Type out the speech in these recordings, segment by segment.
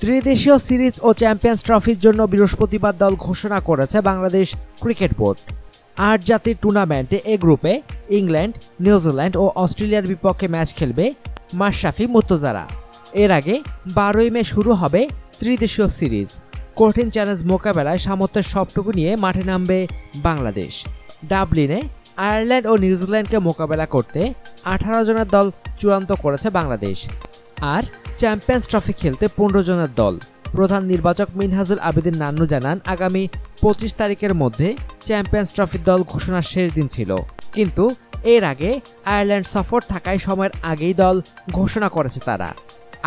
ত্রিদেশীয় সিরিজ ও চ্যাম্পিয়ন্স ট্রফির জন্য বৃহস্পতিবার দল ঘোষণা করেছে বাংলাদেশ ক্রিকেট বোর্ড। ৮ জাতির টুর্নামেন্টে এ গ্রুপে ইংল্যান্ড, নিউজিল্যান্ড ও অস্ট্রেলিয়ার বিপক্ষে ম্যাচ খেলবে মাশরাফি মুর্তজারা। এর আগে ১২ই মে শুরু হবে ত্রিদেশীয় সিরিজ। কঠিন চ্যালেঞ্জ মোকাবেলায় সামর্থ্যের সবটুকু নিয়ে মাঠে নামবে বাংলাদেশ। ডাবলিনে আয়ারল্যান্ড ও নিউজিল্যান্ডকে মোকাবেলা করতে ১৮ জনের দল চূড়ান্ত করেছে বাংলাদেশ। আর চ্যাম্পিয়ন্স ট্রফি খেলতে ১৫ জনের দল। প্রধান নির্বাচক মিনহাজুল আবেদিন নান্নু জানান, আগামী ২৫ তারিখের মধ্যে চ্যাম্পিয়ন্স ট্রফির দল ঘোষণার শেষ দিন ছিল, কিন্তু এর আগে আয়ারল্যান্ড সফর থাকায় সময়ের আগেই দল ঘোষণা করেছে তারা।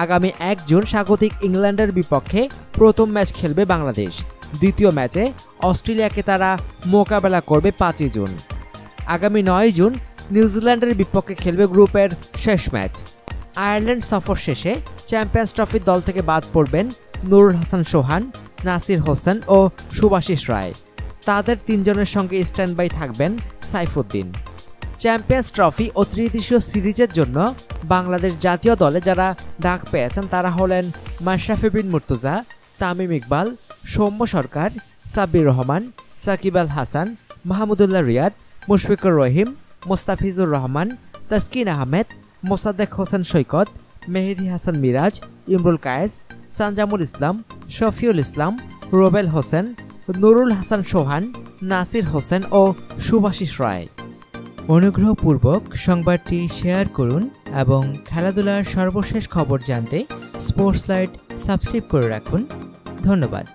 আগামী ১ জুন স্বাগতিক ইংল্যান্ডের বিপক্ষে প্রথম ম্যাচ খেলবে বাংলাদেশ। দ্বিতীয় ম্যাচে অস্ট্রেলিয়াকে তারা মোকাবেলা করবে ৫ই জুন। আগামী ৯ জুন নিউজিল্যান্ডের বিপক্ষে খেলবে গ্রুপের শেষ ম্যাচ। আয়ারল্যান্ড সফর শেষে চ্যাম্পিয়ন্স ট্রফির দল থেকে বাদ পড়বেন নুরুল হাসান সোহান, নাসির হোসেন ও সুভাষিস রায়। তাদের ৩ জনের সঙ্গে স্ট্যান্ড বাই থাকবেন সাইফুদ্দিন। চ্যাম্পিয়ন্স ট্রফি ও ত্রিদেশীয় সিরিজের জন্য বাংলাদেশ জাতীয় দলে যারা ডাক পেয়েছেন তারা হলেন মাশরাফি বিন মুর্তজা, তামিম ইকবাল, সৌম্য সরকার, সাব্বির রহমান, সাকিব আল হাসান, মাহমুদুল্লাহ রিয়াদ, মুশফিকুর রহিম, মোস্তাফিজুর রহমান, তাসকিন আহমেদ, মোসাদ্দেক হোসেন সৈকত, মেহেদী হাসান মিরাজ, ইমরুল কায়েস, সানজামুল ইসলাম, শফিউল ইসলাম, রুবেল হোসেন, নুরুল হাসান সোহান, নাসির হোসেন ও সুভাষিস রায়। অনুগ্রহপূর্বক সংবাদটি শেয়ার করুন এবং খেলাধুলার সর্বশেষ খবর জানতে স্পোর্টস লাইট সাবস্ক্রাইব করে রাখুন। ধন্যবাদ।